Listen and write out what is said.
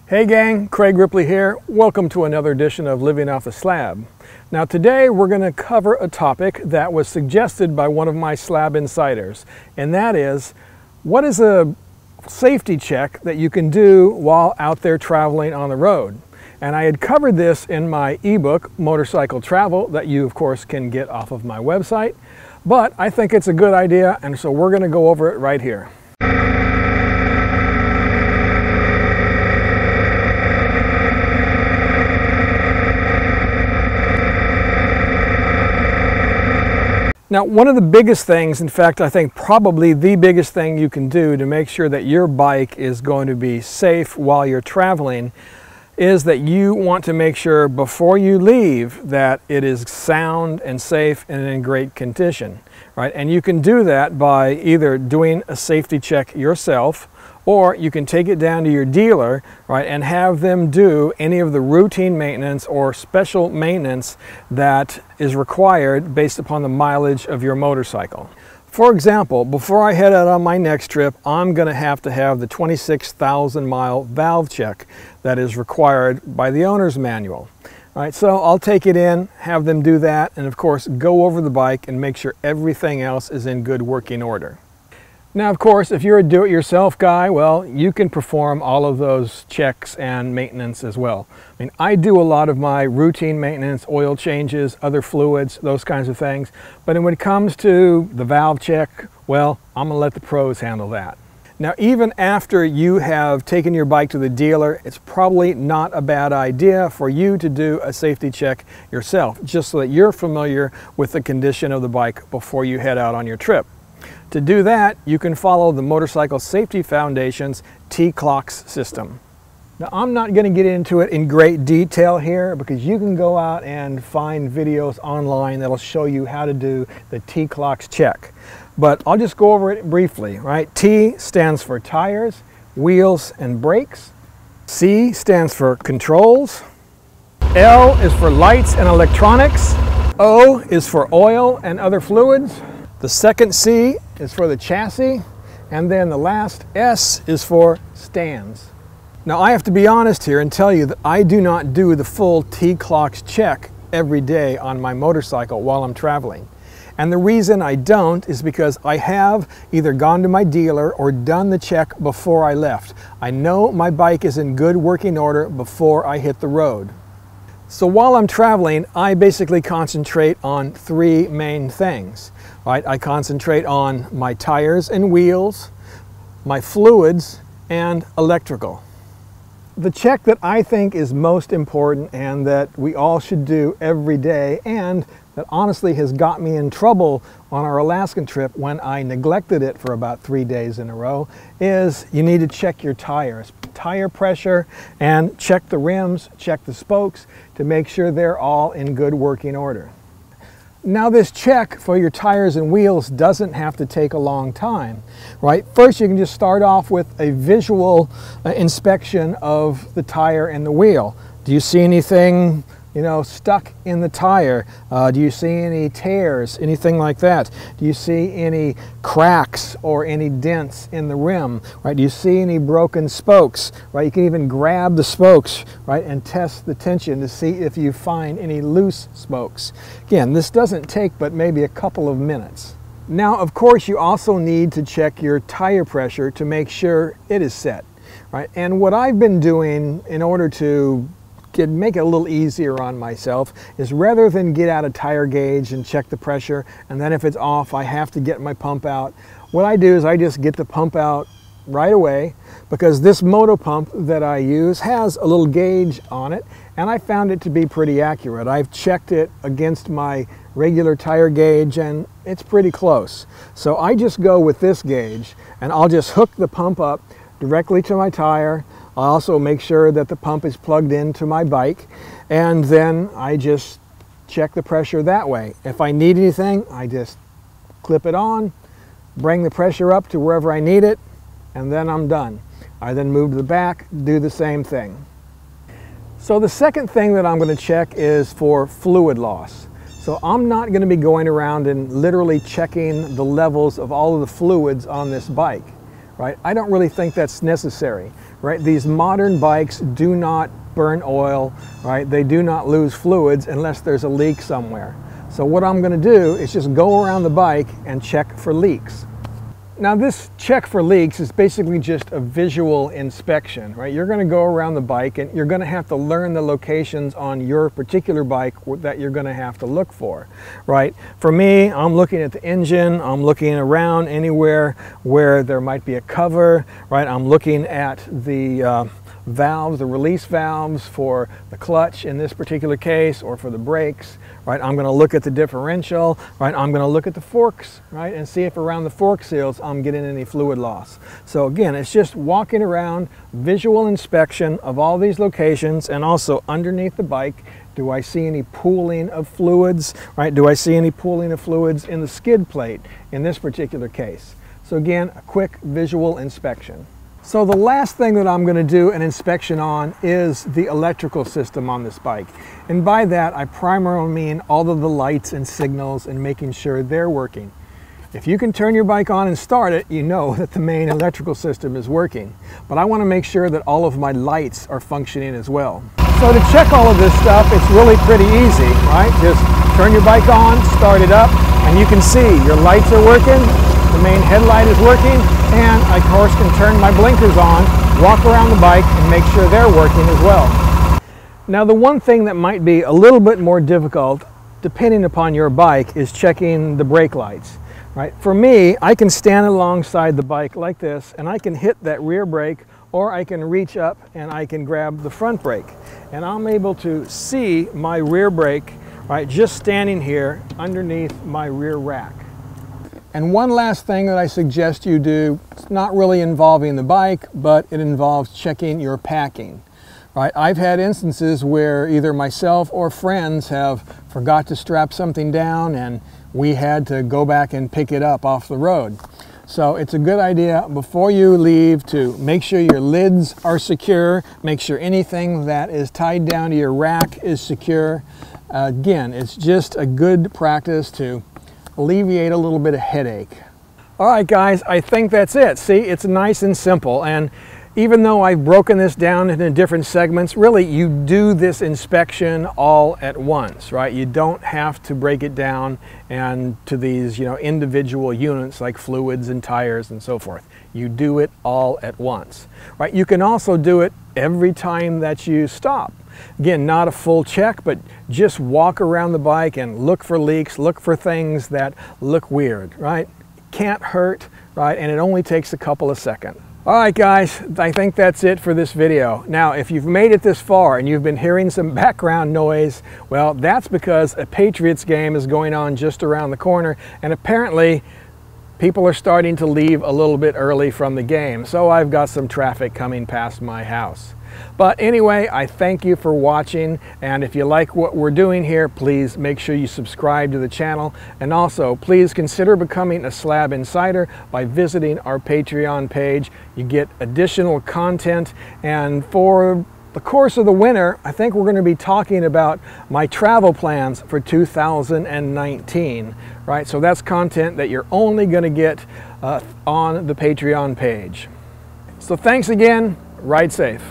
Hey gang, Craig Ripley here. Welcome to another edition of Living Off the Slab. Now today we're going to cover a topic that was suggested by one of my Slab Insiders, and that is, what is a safety check that you can do while out there traveling on the road? And I had covered this in my ebook, Motorcycle Travel, that you of course can get off of my website, but I think it's a good idea, and so we're going to go over it right here. Now, one of the biggest things, in fact, I think probably the biggest thing you can do to make sure that your bike is going to be safe while you're traveling is that you want to make sure before you leave that it is sound and safe and in great condition, right? And you can do that by either doing a safety check yourself, or you can take it down to your dealer, right, and have them do any of the routine maintenance or special maintenance that is required based upon the mileage of your motorcycle. For example, before I head out on my next trip, I'm going to have the 26,000 mile valve check that is required by the owner's manual. All right, so I'll take it in, have them do that, and of course go over the bike and make sure everything else is in good working order. Now, of course, if you're a do-it-yourself guy, well, you can perform all of those checks and maintenance as well. I mean, I do a lot of my routine maintenance, oil changes, other fluids, those kinds of things. But when it comes to the valve check, well, I'm gonna let the pros handle that. Now, even after you have taken your bike to the dealer, it's probably not a bad idea for you to do a safety check yourself, just so that you're familiar with the condition of the bike before you head out on your trip. To do that, you can follow the Motorcycle Safety Foundation's T-CLOCS system. Now, I'm not going to get into it in great detail here because you can go out and find videos online that'll show you how to do the T-CLOCS check. But I'll just go over it briefly, right? T stands for tires, wheels, and brakes. C stands for controls. L is for lights and electronics. O is for oil and other fluids. The second C is for the chassis, and then the last S is for stands. Now, I have to be honest here and tell you that I do not do the full T-CLOCS check every day on my motorcycle while I'm traveling. And the reason I don't is because I have either gone to my dealer or done the check before I left. I know my bike is in good working order before I hit the road. So while I'm traveling, I basically concentrate on three main things. Right? I concentrate on my tires and wheels, my fluids, and electrical. The check that I think is most important and that we all should do every day, and that honestly has got me in trouble on our Alaskan trip when I neglected it for about 3 days in a row, is you need to check your tires, tire pressure, and check the rims, check the spokes to make sure they're all in good working order. Now, this check for your tires and wheels doesn't have to take a long time, right? First, you can just start off with a visual inspection of the tire and the wheel. Do you see anything, stuck in the tire? Do you see any tears, anything like that? Do you see any cracks or any dents in the rim, right? Do you see any broken spokes, right? You can even grab the spokes, right, and test the tension to see if you find any loose spokes. Again, this doesn't take but maybe a couple of minutes. Now, of course, you also need to check your tire pressure to make sure it is set, right? And what I've been doing in order to make it a little easier on myself is, rather than get out a tire gauge and check the pressure, and then if it's off I have to get my pump out, what I do is I just get the pump out right away, because this moto pump that I use has a little gauge on it, and I found it to be pretty accurate. I've checked it against my regular tire gauge and it's pretty close. So I just go with this gauge and I'll just hook the pump up directly to my tire. I also make sure that the pump is plugged into my bike, and then I just check the pressure that way. If I need anything, I just clip it on, bring the pressure up to wherever I need it, and then I'm done. I then move to the back, do the same thing. So the second thing that I'm going to check is for fluid loss. So I'm not going to be going around and literally checking the levels of all of the fluids on this bike, right? I don't really think that's necessary. right? These modern bikes do not burn oil, right? They do not lose fluids unless there's a leak somewhere. So what I'm going to do is just go around the bike and check for leaks. Now this check for leaks is basically just a visual inspection, right? You're going to go around the bike and you're going to have to learn the locations on your particular bike that you're going to have to look for, right? For me, I'm looking at the engine, I'm looking around anywhere where there might be a cover, right? I'm looking at the valves, the release valves for the clutch in this particular case, or for the brakes, right? I'm going to look at the differential, right? I'm going to look at the forks, right? And see if around the fork seals I'm getting any fluid loss. So again, it's just walking around, visual inspection of all these locations, and also underneath the bike, do I see any pooling of fluids, right? Do I see any pooling of fluids in the skid plate in this particular case? So again, a quick visual inspection. So the last thing that I'm going to do an inspection on is the electrical system on this bike. And by that, I primarily mean all of the lights and signals and making sure they're working. If you can turn your bike on and start it, you know that the main electrical system is working. But I want to make sure that all of my lights are functioning as well. So to check all of this stuff, it's really pretty easy, right? Just turn your bike on, start it up, and you can see your lights are working, the main headlight is working, and I of course can turn my blinkers on, walk around the bike, and make sure they're working as well. Now the one thing that might be a little bit more difficult, depending upon your bike, is checking the brake lights. Right? For me, I can stand alongside the bike like this, and I can hit that rear brake, or I can reach up and I can grab the front brake. And I'm able to see my rear brake, right, just standing here underneath my rear rack. And one last thing that I suggest you do, it's not really involving the bike, but it involves checking your packing. Right? I've had instances where either myself or friends have forgot to strap something down and we had to go back and pick it up off the road. So it's a good idea before you leave to make sure your lids are secure, make sure anything that is tied down to your rack is secure. Again, it's just a good practice to alleviate a little bit of headache. All right guys, I think that's it. See, it's nice and simple, and even though I've broken this down into different segments, really you do this inspection all at once, right? You don't have to break it down and to these, individual units like fluids and tires and so forth. You do it all at once, right? You can also do it every time that you stop. Again, not a full check, but just walk around the bike and look for leaks, look for things that look weird, right? Can't hurt, right? And it only takes a couple of seconds. All right guys, I think that's it for this video. Now, if you've made it this far and you've been hearing some background noise, well, that's because a Patriots game is going on just around the corner, and apparently people are starting to leave a little bit early from the game, so I've got some traffic coming past my house. But anyway, I thank you for watching, and if you like what we're doing here, please make sure you subscribe to the channel, and also please consider becoming a Slab Insider by visiting our Patreon page. You get additional content, and for the course of the winter, I think we're going to be talking about my travel plans for 2019, right? So that's content that you're only going to get on the Patreon page. So thanks again, ride safe.